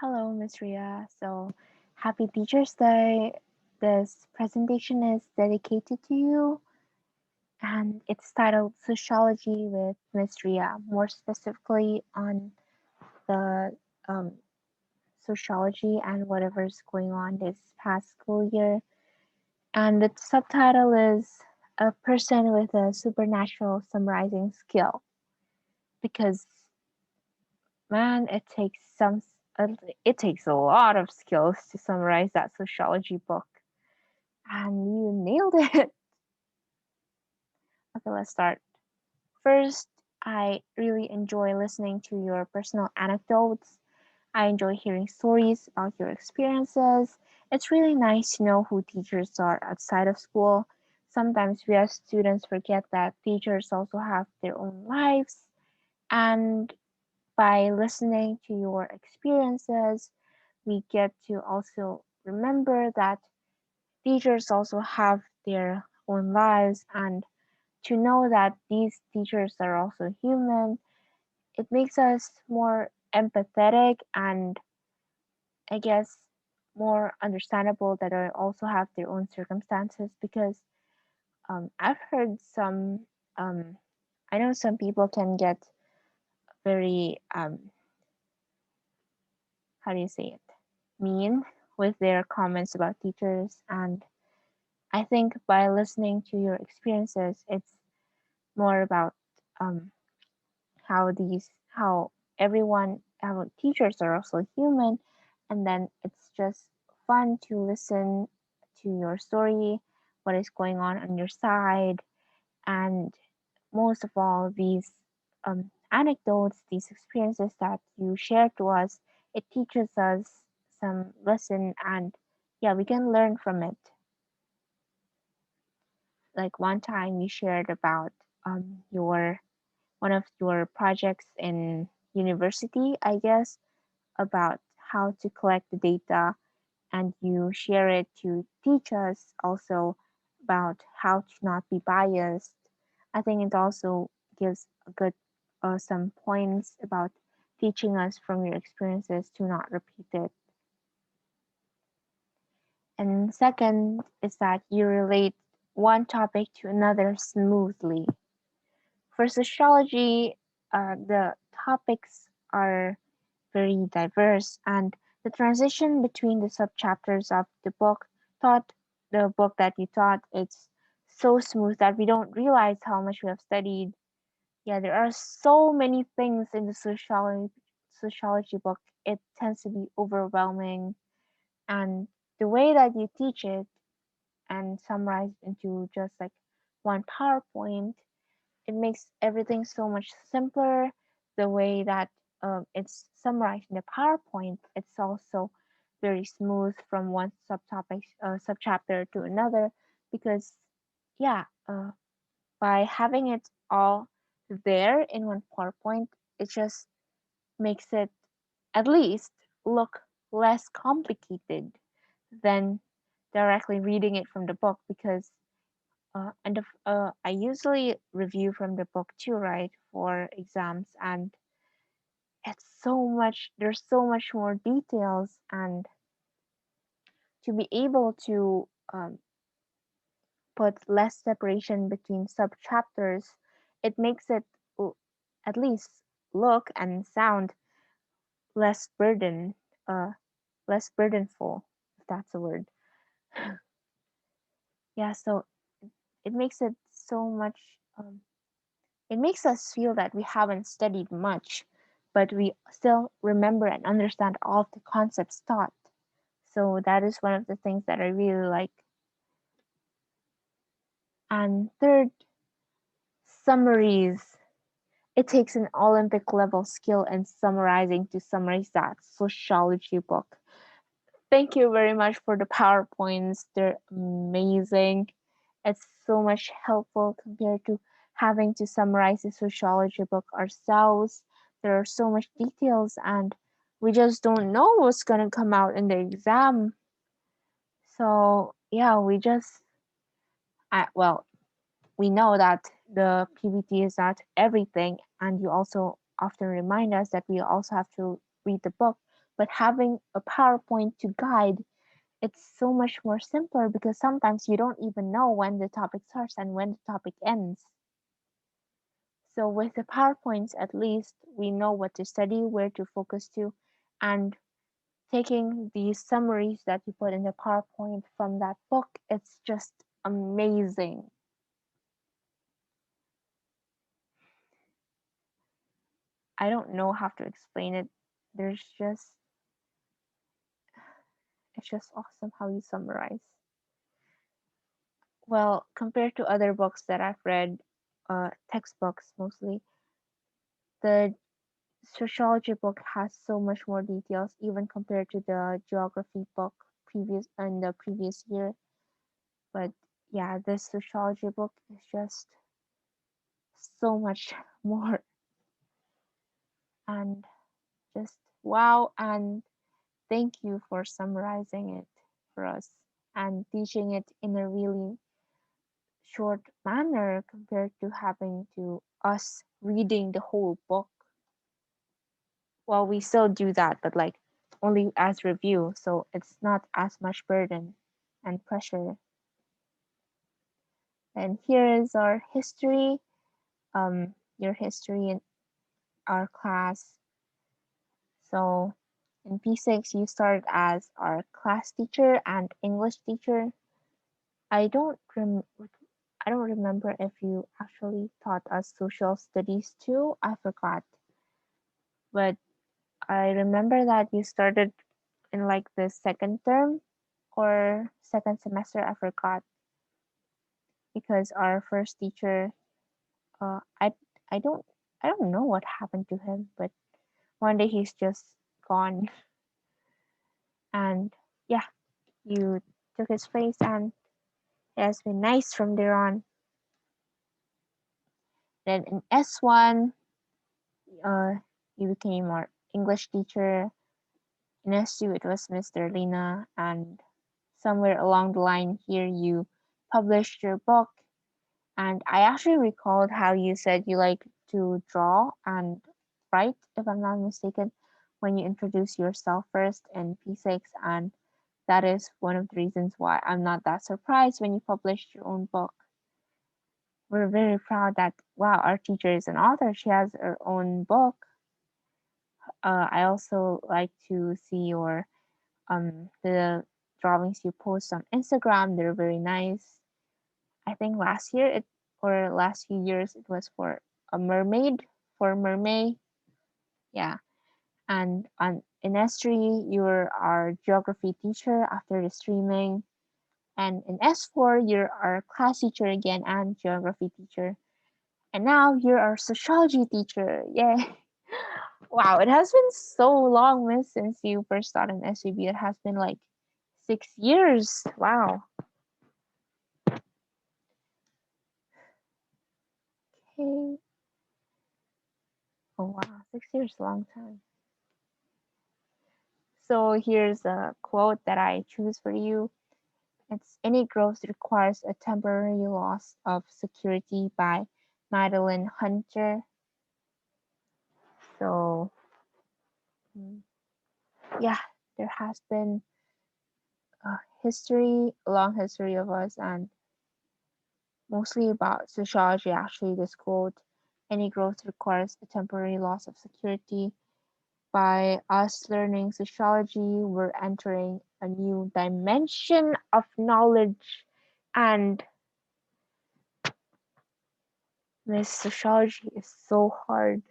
Hello, Miss Ria. Happy Teacher's Day. This presentation is dedicated to you, and it's titled Sociology with Miss Ria, more specifically on the um, sociology and whatever's going on this past school year. And the subtitle is A Person with a Supernatural Summarizing Skill, because man, it takes a lot of skills to summarize that sociology book, and you nailed it. Okay, let's start. First, I really enjoy listening to your personal anecdotes. I enjoy hearing stories about your experiences. It's really nice to know who teachers are outside of school. Sometimes we as students forget that teachers also have their own lives, and by listening to your experiences, we get to also remember that teachers also have their own lives, and to know that these teachers are also human, it makes us more empathetic and I guess more understandable that they also have their own circumstances because I've heard um, I know some people can get very how do you say it, mean with their comments about teachers, and I think by listening to your experiences, it's more about um, how everyone, how teachers are also human, and then it's just fun to listen to your story, what is going on your side, and most of all, these anecdotes, these experiences that you share to us, it teaches us some lesson, and yeah, we can learn from it. Like one time you shared about your one of your projects in university, I guess, about how to collect the data, and you share it to teach us also about how to not be biased. I think it also gives a good some points about teaching us from your experiences to not repeat it. And second is that you relate one topic to another smoothly. For sociology, the topics are very diverse, and the transition between the subchapters of the book that you taught, it's so smooth that we don't realize how much we have studied. Yeah, there are so many things in the sociology book. It tends to be overwhelming, and the way that you teach it and summarize into just like one PowerPoint, it makes everything so much simpler. The way that it's summarized in the PowerPoint, it's also very smooth from one subtopic, subchapter to another, because yeah, by having it all there in one PowerPoint, it just makes it at least look less complicated than directly reading it from the book, because I usually review from the book too, right, for exams, and there's so much more details, and to be able to put less separation between sub chapters, it makes it at least look and sound less uh, less burdenful, if that's a word. Yeah, so it makes it so much. It makes us feel that we haven't studied much, but we still remember and understand all of the concepts taught. So that is one of the things that I really like. And third, summaries. It takes an Olympic level skill in summarizing to summarize that sociology book. Thank you very much for the PowerPoints. They're amazing. It's so much helpful compared to having to summarize the sociology book ourselves. There are so much details, and we just don't know what's gonna come out in the exam. So yeah, well, we know that the PPT is not everything, and you also often remind us that we also have to read the book But having a PowerPoint to guide, it's so much more simpler because sometimes you don't even know when the topic starts and when the topic ends. So with the PowerPoints, at least we know what to study, where to focus to, and taking the summaries that you put in the PowerPoint from that book, it's just amazing. I don't know how to explain it. There's just, it's just awesome how you summarize. Well, compared to other books that I've read, textbooks mostly, the sociology book has so much more details, even compared to the geography book previous in the previous year. But yeah, this sociology book is just so much more, and just wow, and thank you for summarizing it for us and teaching it in a really short manner compared to having to us reading the whole book. Well, we still do that, but like only as review, so it's not as much burden and pressure. And here is our history, your history in our class. So in P6, you started as our class teacher and English teacher. I don't rem- I don't remember if you actually taught us social studies too. I forgot. But I remember that you started in like the second term or second semester. I forgot because our first teacher, uh, I I don't I don't know what happened to him, but one day he's just gone, and yeah, you took his place, and it has been nice from there on. Then in S1, uh, you became our English teacher. In S2, it was Mr. Lina, and somewhere along the line here, you published your book. And I actually recalled how you said you like to draw and write, if I'm not mistaken, when you introduce yourself first in P6. And that is one of the reasons why I'm not that surprised when you published your own book. We're very proud that, wow, our teacher is an author. She has her own book. I also like to see your the drawings you post on Instagram. They're very nice. I think last year it or last few years it was for a mermaid for mermaid. Yeah. And on in S3 you're our geography teacher after the streaming. And in S4 you're our class teacher again and geography teacher. And now you're our sociology teacher. Yay. Wow, it has been so long, miss, since you first started in SUB. It has been like 6 years. Wow. Okay. Oh wow, 6 years, a long time. So here's a quote that I choose for you. It's any growth requires a temporary loss of security by Madeline Hunter. So yeah, there has been a history, a long history of us, and mostly about sociology. Actually, this quote, any growth requires a temporary loss of security. By us learning sociology, we're entering a new dimension of knowledge. And this sociology is so hard.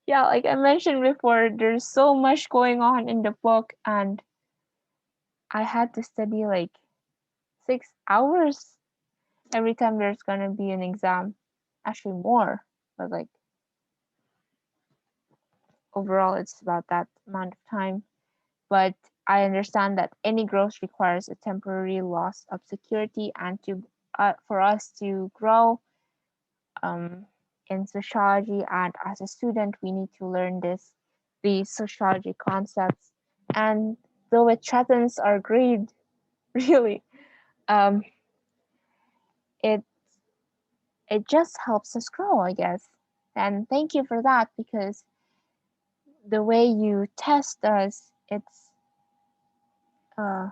Yeah, like I mentioned before, there's so much going on in the book, and I had to study like 6 hours every time there's gonna be an exam. Actually, more, but like overall, it's about that amount of time. But I understand that any growth requires a temporary loss of security, and to for us to grow um, in sociology and as a student, we need to learn these sociology concepts. And though it threatens our grade, really, um, it it just helps us grow, I guess. And thank you for that because the way you test us, it's uh,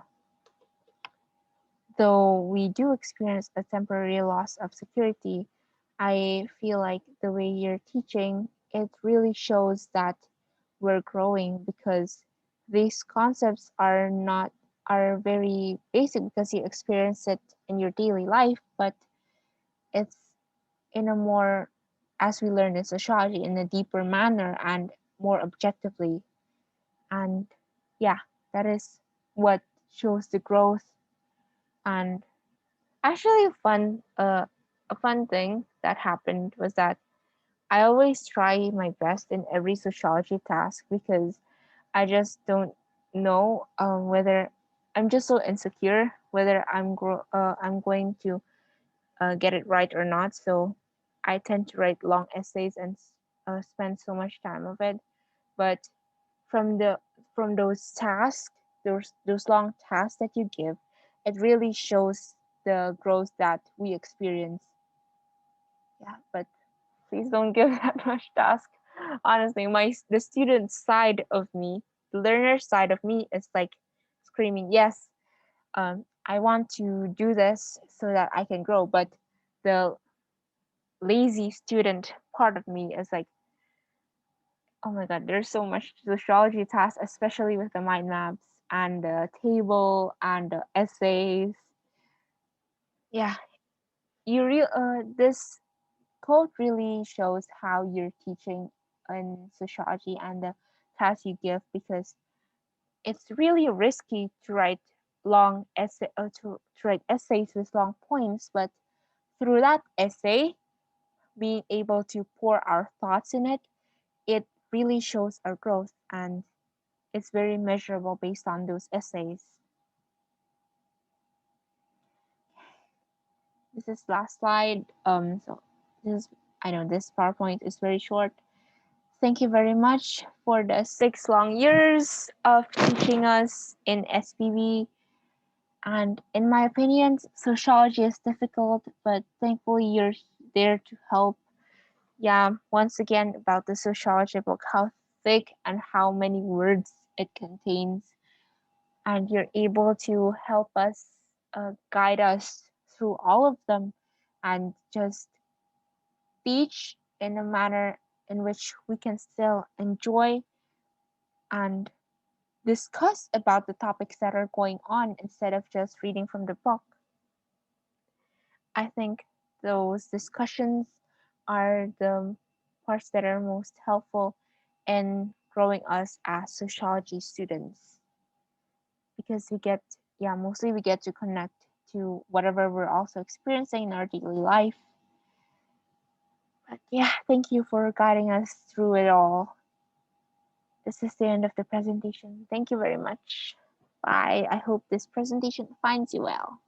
though we do experience a temporary loss of security, I feel like the way you're teaching, it really shows that we're growing because these concepts are very basic because you experience it in your daily life, but it's in a more, as we learn in sociology, in a deeper manner and more objectively. And yeah, that is what shows the growth. And actually, a fun thing that happened was that I always try my best in every sociology task because I just don't know whether I'm just so insecure whether I'm going to get it right or not. So I tend to write long essays and spend so much time of it. But from the from those tasks, those long tasks that you give, it really shows the growth that we experience. Yeah, but please don't give that much task. Honestly, the student side of me, the learner side of me is like screaming, yes, I want to do this so that I can grow. But the lazy student part of me is like, oh my god, there's so much sociology tasks, especially with the mind maps and the table and the essays. Yeah, this quote really shows how you're teaching in sociology and the tasks you give because it's really risky to write to write essays with long points, but through that essay, being able to pour our thoughts in it, it really shows our growth and it's very measurable based on those essays. This is last slide. So this is, I know this PowerPoint is very short. Thank you very much for the 6 long years of teaching us in SPB. And in my opinion, sociology is difficult, but thankfully you're there to help. Yeah, once again about the sociology book, how thick and how many words it contains, and you're able to help us, guide us through all of them, and just teach in a manner in which we can still enjoy and discuss about the topics that are going on instead of just reading from the book. I think those discussions are the parts that are most helpful in growing us as sociology students because mostly we get to connect to whatever we're also experiencing in our daily life. But yeah, thank you for guiding us through it all. This is the end of the presentation. Thank you very much. Bye. I hope this presentation finds you well.